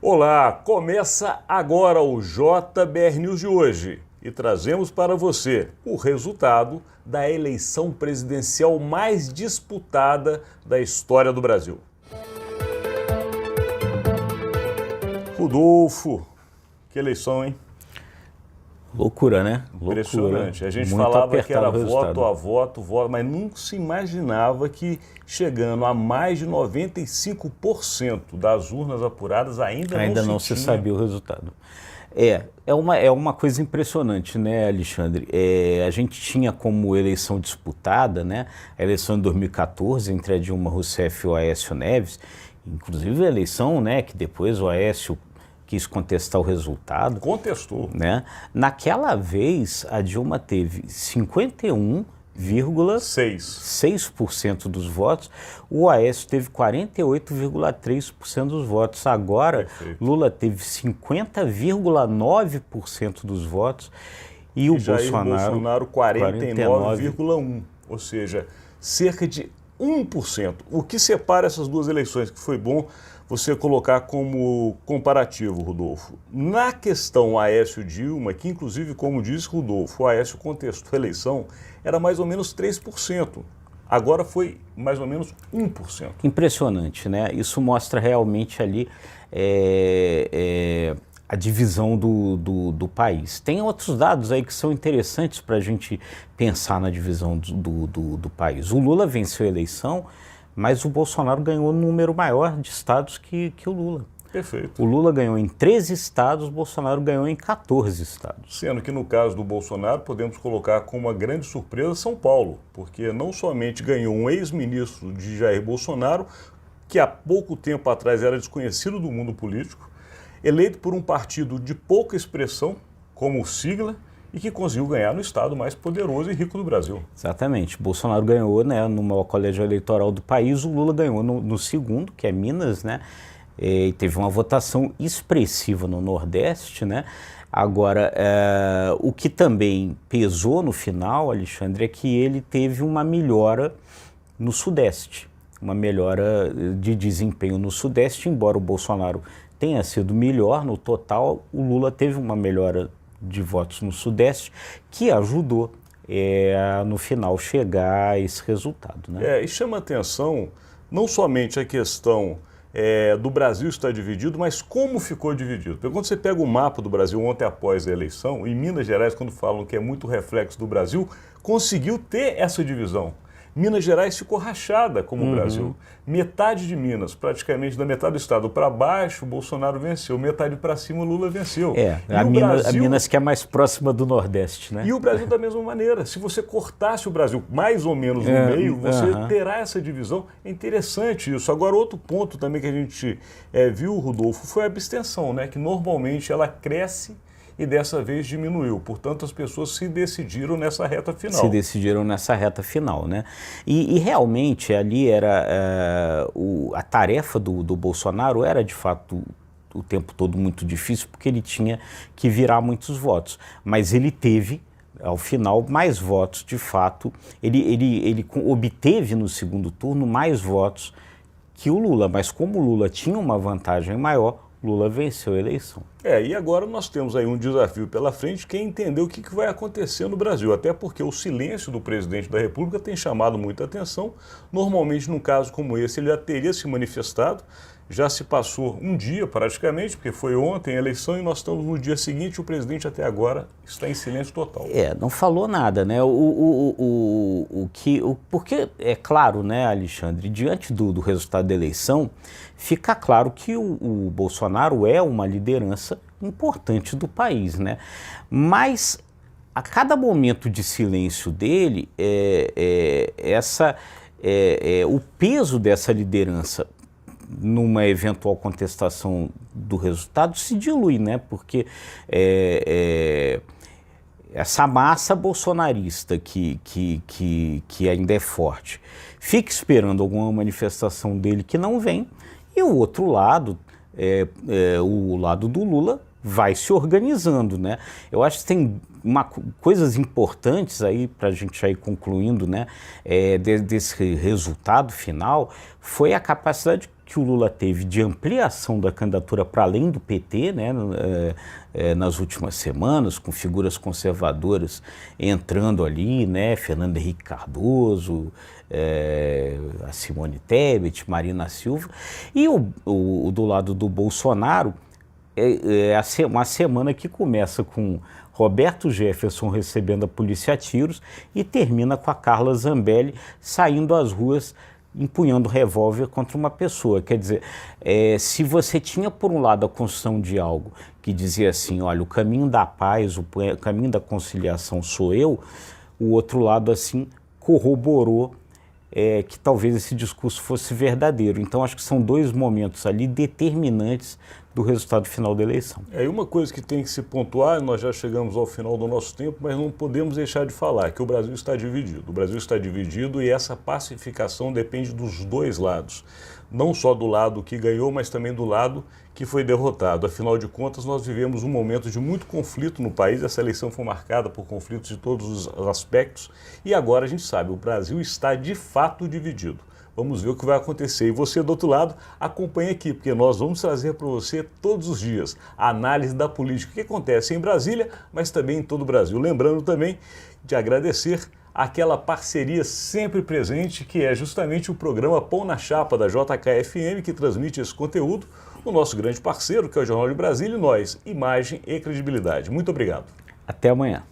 Olá, começa agora o JBR News de hoje e trazemos para você o resultado da eleição presidencial mais disputada da história do Brasil. Rodolfo, que eleição, hein? Loucura, né? Impressionante. Loucura. A gente Muito falava que era apertado o voto, mas nunca se imaginava que chegando a mais de 95% das urnas apuradas ainda não se sabia o resultado. É uma coisa impressionante, né, Alexandre? A gente tinha como eleição disputada, né, a eleição de 2014 entre a Dilma Rousseff e o Aécio Neves, inclusive a eleição, né, que depois o Aécio quis contestar o resultado. Contestou. Né? Naquela vez, a Dilma teve 51,6% dos votos, o Aécio teve 48,3% dos votos. Agora, Perfeito. Lula teve 50,9% dos votos e o Bolsonaro 49,1%, ou seja, cerca de 1%. O que separa essas duas eleições, que foi bom você colocar como comparativo, Rodolfo. Na questão Aécio-Dilma, que inclusive, como disse Rodolfo, o Aécio contestou a eleição, era mais ou menos 3%. Agora foi mais ou menos 1%. Impressionante, né? Isso mostra realmente ali a divisão do país. Tem outros dados aí que são interessantes para a gente pensar na divisão do país. O Lula venceu a eleição, mas o Bolsonaro ganhou um número maior de estados que o Lula. Perfeito. O Lula ganhou em 13 estados, o Bolsonaro ganhou em 14 estados. Sendo que no caso do Bolsonaro, podemos colocar como uma grande surpresa São Paulo, porque não somente ganhou um ex-ministro de Jair Bolsonaro, que há pouco tempo atrás era desconhecido do mundo político, eleito por um partido de pouca expressão, como sigla, e que conseguiu ganhar no estado mais poderoso e rico do Brasil. Exatamente. Bolsonaro ganhou, né, no maior colégio eleitoral do país, o Lula ganhou no segundo, que é Minas, né, e teve uma votação expressiva no Nordeste, né. Agora, o que também pesou no final, Alexandre, é que ele teve uma melhora no Sudeste, uma melhora de desempenho no Sudeste, embora o Bolsonaro tenha sido melhor no total, o Lula teve uma melhora de votos no Sudeste, que ajudou no final chegar a esse resultado, né? E chama atenção não somente a questão do Brasil estar dividido, mas como ficou dividido. Porque quando você pega o mapa do Brasil ontem após a eleição, em Minas Gerais, quando falam que é muito reflexo do Brasil, conseguiu ter essa divisão. Minas Gerais ficou rachada como o Brasil. Metade de Minas, praticamente da metade do estado para baixo, o Bolsonaro venceu. Metade para cima, o Lula venceu. A Minas que é mais próxima do Nordeste, né? E o Brasil da mesma maneira. Se você cortasse o Brasil mais ou menos no meio, você terá essa divisão. É interessante isso. Agora, outro ponto também que a gente viu, Rodolfo, foi a abstenção, né? Que normalmente ela cresce e dessa vez diminuiu. Portanto, as pessoas se decidiram nessa reta final. Né? E realmente ali era a tarefa do Bolsonaro era de fato o tempo todo muito difícil, porque ele tinha que virar muitos votos. Mas ele teve, ao final, mais votos de fato. Ele obteve no segundo turno mais votos que o Lula, mas como o Lula tinha uma vantagem maior, Lula venceu a eleição. E agora nós temos aí um desafio pela frente, que é entender o que vai acontecer no Brasil, até porque o silêncio do presidente da República tem chamado muita atenção. Normalmente, num caso como esse, ele já teria se manifestado, já se passou um dia praticamente, porque foi ontem a eleição e nós estamos no dia seguinte, o presidente até agora está em silêncio total. Não falou nada, né? Porque é claro, né, Alexandre, diante do resultado da eleição, fica claro que o Bolsonaro é uma liderança importante do país, né? Mas a cada momento de silêncio dele, o peso dessa liderança numa eventual contestação do resultado se dilui, né? Porque essa massa bolsonarista que ainda é forte fica esperando alguma manifestação dele que não vem, e o outro lado, o lado do Lula, vai se organizando, né? Eu acho que tem coisas importantes aí para a gente já ir concluindo, né? Desse resultado final, foi a capacidade que que o Lula teve de ampliação da candidatura para além do PT, né, nas últimas semanas, com figuras conservadoras entrando ali, né, Fernando Henrique Cardoso, a Simone Tebet, Marina Silva, e do lado do Bolsonaro, uma semana que começa com Roberto Jefferson recebendo a polícia a tiros e termina com a Carla Zambelli saindo às ruas empunhando revólver contra uma pessoa. Quer dizer, se você tinha por um lado a construção de algo que dizia assim, olha, o caminho da paz, o caminho da conciliação sou eu, o outro lado assim corroborou que talvez esse discurso fosse verdadeiro. Então acho que são dois momentos ali determinantes do resultado final da eleição. É uma coisa que tem que se pontuar, nós já chegamos ao final do nosso tempo, mas não podemos deixar de falar que o Brasil está dividido. O Brasil está dividido e essa pacificação depende dos dois lados. Não só do lado que ganhou, mas também do lado que foi derrotado. Afinal de contas, nós vivemos um momento de muito conflito no país, essa eleição foi marcada por conflitos de todos os aspectos e agora a gente sabe, o Brasil está de fato dividido. Vamos ver o que vai acontecer. E você do outro lado, acompanhe aqui, porque nós vamos trazer para você todos os dias a análise da política que acontece em Brasília, mas também em todo o Brasil. Lembrando também de agradecer aquela parceria sempre presente, que é justamente o programa Pão na Chapa da JKFM, que transmite esse conteúdo, o nosso grande parceiro, que é o Jornal de Brasília, e nós, Imagem e Credibilidade. Muito obrigado. Até amanhã.